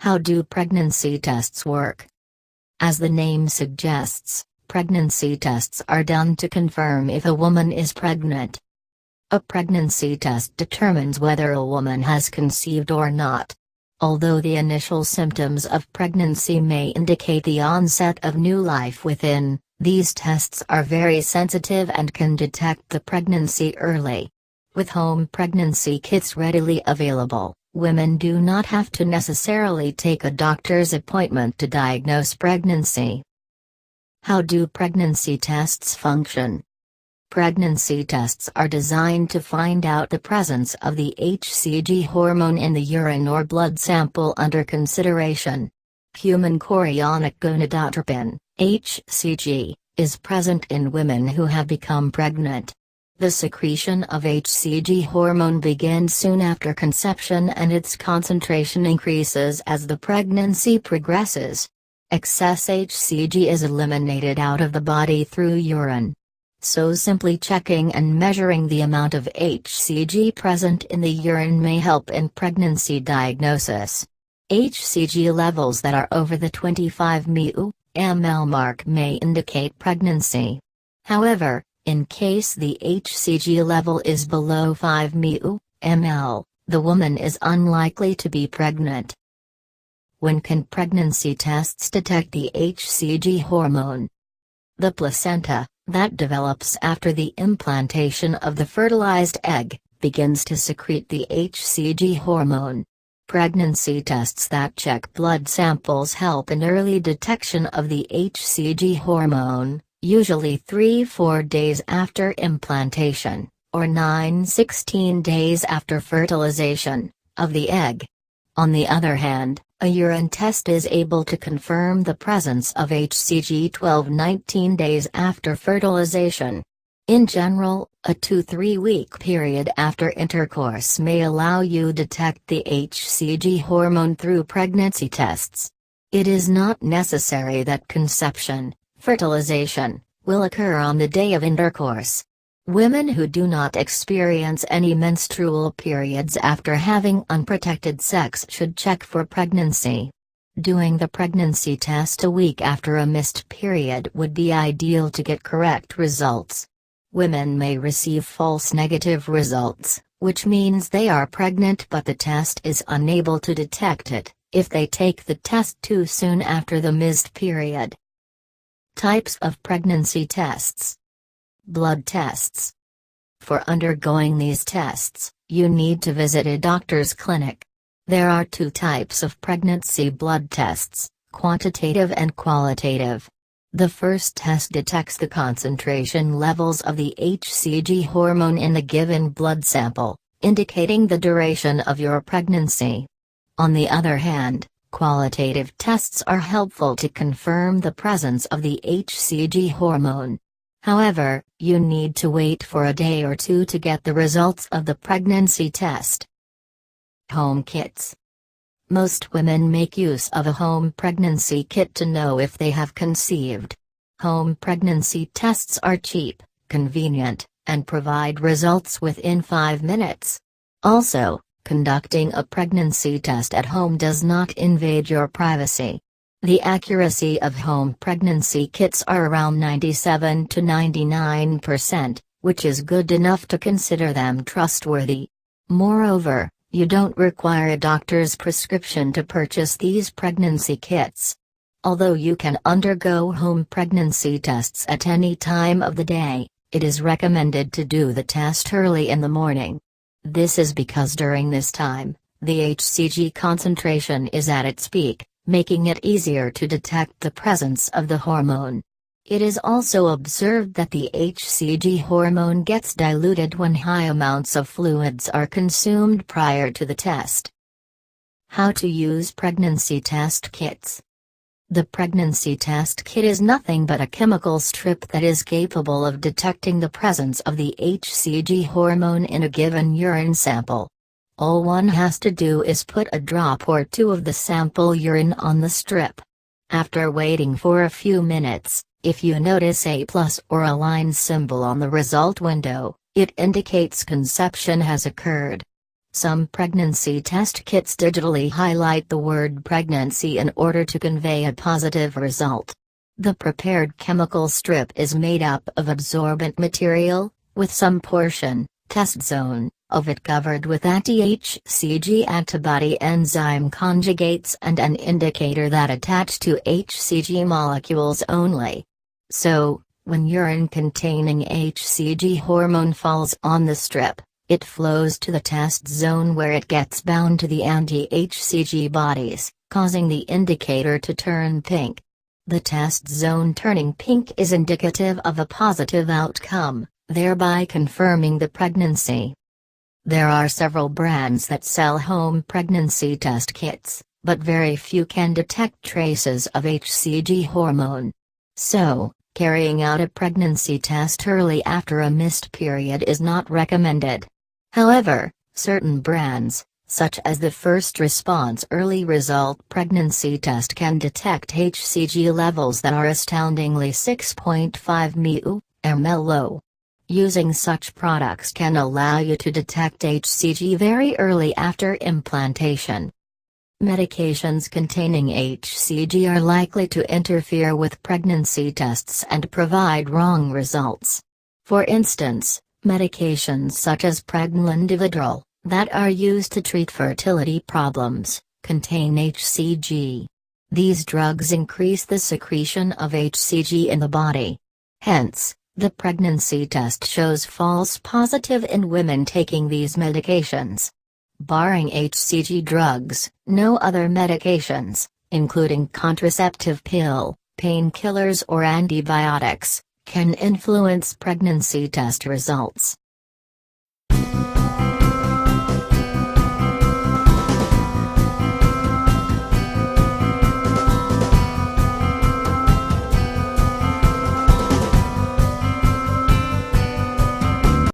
How do pregnancy tests work? As the name suggests, pregnancy tests are done to confirm if a woman is pregnant. A pregnancy test determines whether a woman has conceived or not. Although the initial symptoms of pregnancy may indicate the onset of new life within, these tests are very sensitive and can detect the pregnancy early. With home pregnancy kits readily available, women do not have to necessarily take a doctor's appointment to diagnose pregnancy. How do pregnancy tests function? Pregnancy tests are designed to find out the presence of the HCG hormone in the urine or blood sample under consideration. Human chorionic gonadotropin, HCG, is present in women who have become pregnant. The secretion of HCG hormone begins soon after conception and its concentration increases as the pregnancy progresses. Excess HCG is eliminated out of the body through urine. So simply checking and measuring the amount of HCG present in the urine may help in pregnancy diagnosis. HCG levels that are over the 25 μml mark may indicate pregnancy. However, in case the HCG level is below 5 μml, the woman is unlikely to be pregnant. When can pregnancy tests detect the HCG hormone? The placenta, that develops after the implantation of the fertilized egg, begins to secrete the HCG hormone. Pregnancy tests that check blood samples help in early detection of the HCG hormone, usually 3-4 days after implantation, or 9-16 days after fertilization, of the egg. On the other hand, a urine test is able to confirm the presence of HCG 12-19 days after fertilization. In general, a 2-3 week period after intercourse may allow you to detect the HCG hormone through pregnancy tests. It is not necessary that conception, fertilization, will occur on the day of intercourse. Women who do not experience any menstrual periods after having unprotected sex should check for pregnancy. Doing the pregnancy test a week after a missed period would be ideal to get correct results. Women may receive false negative results, which means they are pregnant but the test is unable to detect it, if they take the test too soon after the missed period. Types of pregnancy tests. Blood tests. For undergoing these tests, you need to visit a doctor's clinic. There are two types of pregnancy blood tests, quantitative and qualitative. The first test detects the concentration levels of the HCG hormone in the given blood sample, indicating the duration of your pregnancy. On the other hand, qualitative tests are helpful to confirm the presence of the HCG hormone. However, you need to wait for a day or two to get the results of the pregnancy test. Home kits. Most women make use of a home pregnancy kit to know if they have conceived. Home pregnancy tests are cheap, convenient, and provide results within 5 minutes. Also, conducting a pregnancy test at home does not invade your privacy. The accuracy of home pregnancy kits are around 97 to 99%, which is good enough to consider them trustworthy. Moreover, you don't require a doctor's prescription to purchase these pregnancy kits. Although you can undergo home pregnancy tests at any time of the day, it is recommended to do the test early in the morning. This is because during this time, the HCG concentration is at its peak, making it easier to detect the presence of the hormone. It is also observed that the HCG hormone gets diluted when high amounts of fluids are consumed prior to the test. How to use pregnancy test kits. The pregnancy test kit is nothing but a chemical strip that is capable of detecting the presence of the HCG hormone in a given urine sample. All one has to do is put a drop or two of the sample urine on the strip. After waiting for a few minutes, if you notice a plus or a line symbol on the result window, it indicates conception has occurred. Some pregnancy test kits digitally highlight the word pregnancy in order to convey a positive result. The prepared chemical strip is made up of absorbent material, with some portion, test zone, of it covered with anti-HCG antibody enzyme conjugates and an indicator that attach to HCG molecules only. So, when urine containing HCG hormone falls on the strip, it flows to the test zone where it gets bound to the anti-HCG bodies, causing the indicator to turn pink. The test zone turning pink is indicative of a positive outcome, thereby confirming the pregnancy. There are several brands that sell home pregnancy test kits, but very few can detect traces of HCG hormone. So, carrying out a pregnancy test early after a missed period is not recommended. However, certain brands, such as the First Response Early Result Pregnancy Test, can detect HCG levels that are astoundingly 6.5 μmol low. Using such products can allow you to detect HCG very early after implantation. Medications containing HCG are likely to interfere with pregnancy tests and provide wrong results. For instance, medications such as pregnenolone, that are used to treat fertility problems, contain HCG. These drugs increase the secretion of HCG in the body. Hence, the pregnancy test shows false positive in women taking these medications. Barring HCG drugs, no other medications, including contraceptive pill, painkillers or antibiotics, can influence pregnancy test results.